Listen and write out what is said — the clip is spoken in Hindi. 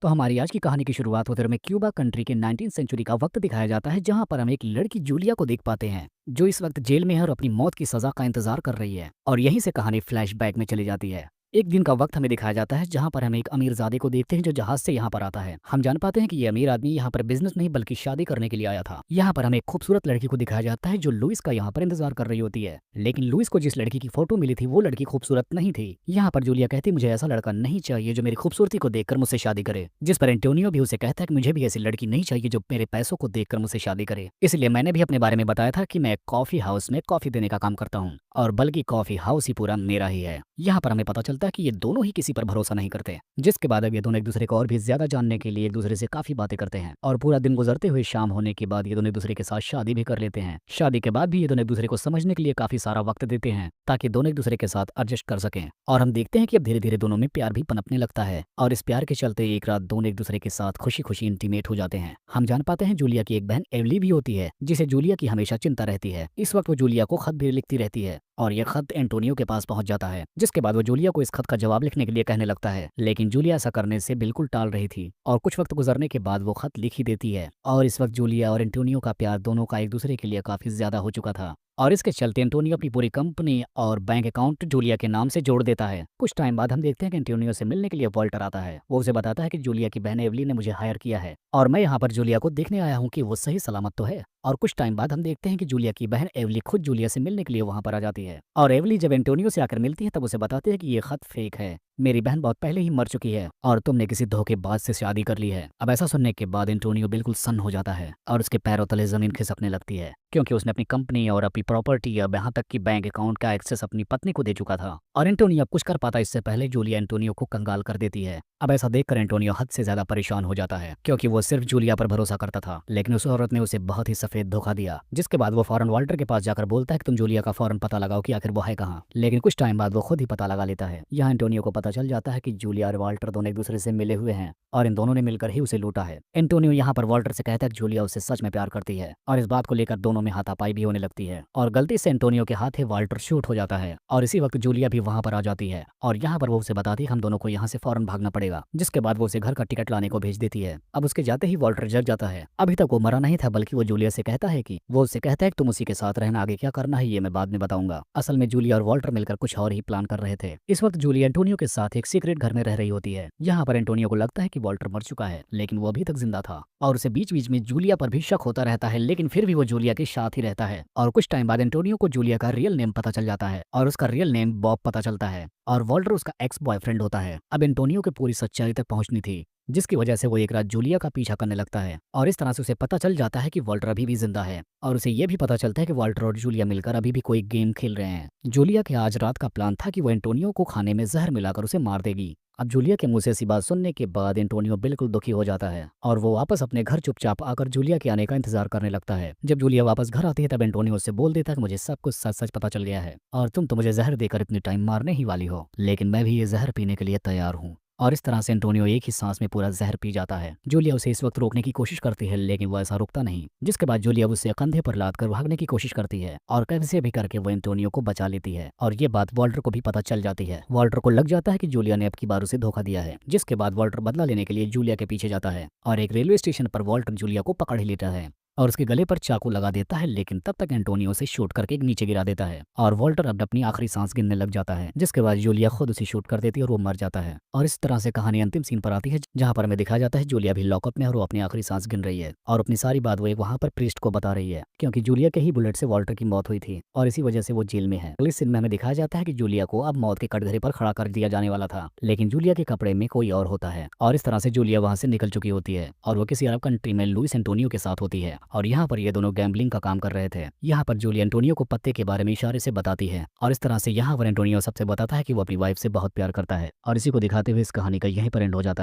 तो हमारी आज की कहानी की शुरुआत होते हुए क्यूबा कंट्री के 19वीं सेंचुरी का वक्त दिखाया जाता है, जहां पर हम एक लड़की जूलिया को देख पाते हैं जो इस वक्त जेल में है और अपनी मौत की सजा का इंतजार कर रही है। और यहीं से कहानी फ्लैशबैक में चली जाती है। एक दिन का वक्त हमें दिखाया जाता है जहां पर हम एक अमीरजादे को देखते हैं जो जहाज से यहाँ पर आता है। हम जान पाते हैं कि ये अमीर आदमी यहाँ पर बिजनेस नहीं बल्कि शादी करने के लिए आया था। यहाँ पर हमें एक खूबसूरत लड़की को दिखाया जाता है जो लुइस का यहाँ पर इंतजार कर रही होती है, लेकिन लुइस को जिस लड़की की फोटो मिली थी वो लड़की खूबसूरत नहीं थी। यहाँ पर जूलिया कहती मुझे ऐसा लड़का नहीं चाहिए जो मेरी खूबसूरती को देखकर मुझसे शादी करे, जिस पर एंटोनियो भी उसे कहता है कि मुझे भी ऐसी लड़की नहीं चाहिए जो मेरे पैसों को देखकर मुझसे शादी करे। इसलिए मैंने भी अपने बारे में बताया था कि मैं कॉफी हाउस में कॉफी देने का काम करता हूँ, और बल्कि कॉफी हाउस ही पूरा मेरा ही है। यहाँ पर हमें पता चलता है कि ये दोनों ही किसी पर भरोसा नहीं करते, जिसके बाद अब ये दोनों एक दूसरे को और भी ज्यादा जानने के लिए एक दूसरे से काफी बातें करते हैं। और पूरा दिन गुजरते हुए शाम होने के बाद ये दोनों एक दूसरे के साथ शादी भी कर लेते हैं। शादी के बाद भी ये दोनों एक दूसरे को समझने के लिए काफी सारा वक्त देते हैं ताकि दोनों एक दूसरे के साथ एडजस्ट कर सकें। और हम देखते हैं कि अब धीरे धीरे दोनों में प्यार भी पनपने लगता है, और इस प्यार के चलते एक रात दोनों एक दूसरे के साथ खुशी खुशी इंटीमेट हो जाते हैं। हम जान पाते हैं जूलिया की एक बहन एवली भी होती है जिसे जूलिया की हमेशा चिंता रहती है। इस वक्त वो जूलिया को खत भी लिखती रहती है और यह खत एंटोनियो के पास पहुंच जाता है, जिसके बाद वो जूलिया को इस खत का जवाब लिखने के लिए कहने लगता है, लेकिन जूलिया ऐसा करने से बिल्कुल टाल रही थी। और कुछ वक्त गुजरने के बाद वो खत लिख ही देती है। और इस वक्त जूलिया और एंटोनियो का प्यार दोनों का एक दूसरे के लिए काफी ज्यादा हो चुका था, और इसके चलते एंटोनियो अपनी पूरी कंपनी और बैंक अकाउंट जूलिया के नाम से जोड़ देता है। कुछ टाइम बाद हम देखते हैं कि एंटोनियो से मिलने के लिए वॉल्टर आता है। वो उसे बताता है कि जूलिया की बहन एवली ने मुझे हायर किया है और मैं यहाँ पर जूलिया को देखने आया हूँ कि वो सही सलामत तो है। और कुछ टाइम बाद हम देखते हैं कि जूलिया की बहन एवली खुद जूलिया से मिलने के लिए वहां पर आ जाती है। और एवली जब एंटोनियो से आकर मिलती है तब उसे बताती है कि ये खत फेक है, मेरी बहन बहुत पहले ही मर चुकी है और तुमने किसी धोखेबाज से शादी कर ली है। अब ऐसा सुनने के बाद एंटोनियो बिल्कुल सन्न हो जाता है और उसके पैरों तले जमीन खिसकने लगती है, क्योंकि उसने अपनी कंपनी और अपनी प्रॉपर्टी अब यहाँ तक कि बैंक अकाउंट का एक्सेस अपनी पत्नी को दे चुका था। और एंटोनियो अब कुछ कर पाता इससे पहले जूलिया एंटोनियो को कंगाल कर देती है। अब ऐसा देखकर एंटोनियो हद से ज्यादा परेशान हो जाता है, क्योंकि वो सिर्फ जूलिया पर भरोसा करता था, लेकिन उस औरत ने उसे बहुत ही सफेद धोखा दिया। जिसके बाद वो फौरन वॉल्टर के पास जाकर बोलता है कि तुम जूलिया का फौरन पता लगाओ कि आखिर वो है कहाँ। लेकिन कुछ टाइम बाद वो खुद ही पता लगा लेता है। यहाँ एंटोनियो को पता चल जाता है कि जूलिया और वॉल्टर दोनों एक दूसरे से मिले हुए हैं और इन दोनों ने मिलकर ही उसे लूटा है। एंटोनियो यहाँ पर वॉल्टर से कहता है कि जूलिया उससे सच में प्यार करती है, और इस बात को लेकर दोनों में हाथापाई भी होने लगती है। और गलती से एंटोनियो के हाथ वॉल्टर शूट हो जाता है, और इसी वक्त जूलिया भी वहां पर आ जाती है। और यहाँ पर वो उसे बताती है हम दोनों को यहाँ से फौरन भागना पड़ेगा। जिसके बाद वो उसे घर का टिकट लाने को भेज देती है। अब उसके जाते ही वॉल्टर जग जाता है। अभी तक वो मरा नहीं था, बल्कि वो जूलिया से कहता है कि वो उससे कहता है कि तुम उसी के साथ रहना, आगे क्या करना है ये मैं बाद में बताऊंगा। असल में जूलिया और वॉल्टर मिलकर कुछ और ही प्लान कर रहे थे। इस वक्त जूलिया एंटोनियो के साथ एक सीक्रेट घर में रह रही होती है। यहाँ पर एंटोनियो को लगता है कि वॉल्टर मर चुका है, लेकिन वो अभी तक जिंदा था, और उसे बीच बीच में जूलिया पर भी शक होता रहता है, लेकिन फिर भी वो जूलिया के साथ ही रहता है। और कुछ टाइम बाद एंटोनियो को जूलिया का रियल नेम पता चल जाता है, और उसका रियल नेम बॉब पता चलता है, और वॉल्टर उसका एक्स बॉयफ्रेंड होता है। अब एंटोनियो को पूरी सच्चाई तक पहुंचनी थी, जिसकी वजह से वो एक रात जूलिया का पीछा करने लगता है। और इस तरह से उसे पता चल जाता है कि वॉल्टर अभी भी जिंदा है, और उसे ये भी पता चलता है कि वॉल्टर और जूलिया मिलकर अभी भी कोई गेम खेल रहे हैं। जूलिया के आज रात का प्लान था कि वो एंटोनियो को खाने में जहर मिलाकर उसे मार देगी। अब जूलिया के मुंह से ऐसी बात सुनने के बाद एंटोनियो बिल्कुल दुखी हो जाता है, और वो वापस अपने घर चुपचाप आकर जूलिया के आने का इंतजार करने लगता है। जब जूलिया वापस घर आती है तब एंटोनियो उससे बोल देता है कि मुझे सब कुछ सच सच पता चल गया है, और तुम तो मुझे जहर देकर इतनी टाइम मारने ही वाली हो, लेकिन मैं भी ये जहर पीने के लिए तैयार हूँ। और इस तरह से एंटोनियो एक ही सांस में पूरा जहर पी जाता है। जूलिया उसे इस वक्त रोकने की कोशिश करती है, लेकिन वो ऐसा रुकता नहीं। जिसके बाद जूलिया उसे कंधे पर लाद कर भागने की कोशिश करती है, और कैसे भी करके वो एंटोनियो को बचा लेती है। और ये बात वॉल्टर को भी पता चल जाती है। वॉल्टर को लग जाता है कि जूलिया ने अब की बार उसे धोखा दिया है। जिसके बाद वॉल्टर बदला लेने के लिए जूलिया के पीछे जाता है, और एक रेलवे स्टेशन पर वॉल्टर जूलिया को पकड़ ही लेता है और उसके गले पर चाकू लगा देता है, लेकिन तब तक एंटोनियो उसे शूट करके नीचे गिरा देता है, और वॉल्टर अब अपनी आखिरी सांस गिनने लग जाता है। जिसके बाद जूलिया खुद उसे शूट कर देती है और वो मर जाता है। और इस तरह से कहानी अंतिम सीन पर आती है, जहाँ पर हमें दिखाया जाता है जूलिया भी लॉकअप में और वो अपनी आखिरी सांस गिन रही है, और अपनी सारी बात वो एक वहाँ पर प्रीस्ट को बता रही है, क्योंकि जूलिया के ही बुलेट से वॉल्टर की मौत हुई थी, और इसी वजह से वो जेल में है। अगले सीन में हमें दिखाया जाता है कि जूलिया को अब मौत के कटघरे पर खड़ा कर दिया जाने वाला था, लेकिन जूलिया के कपड़े में कोई और होता है, और इस तरह से जूलिया वहाँ से निकल चुकी होती है, और वो किसी अरब कंट्री में लुइस एंटोनियो के साथ होती है। और यहाँ पर ये दोनों गैम्बलिंग का काम कर रहे थे। यहाँ पर जूलिया एंटोनियो को पत्ते के बारे में इशारे से बताती है, और इस तरह से यहाँ पर एंटोनियो सबसे बताता है कि वो अपनी वाइफ से बहुत प्यार करता है। और इसी को दिखाते हुए इस कहानी का यहीं पर एंड हो जाता है।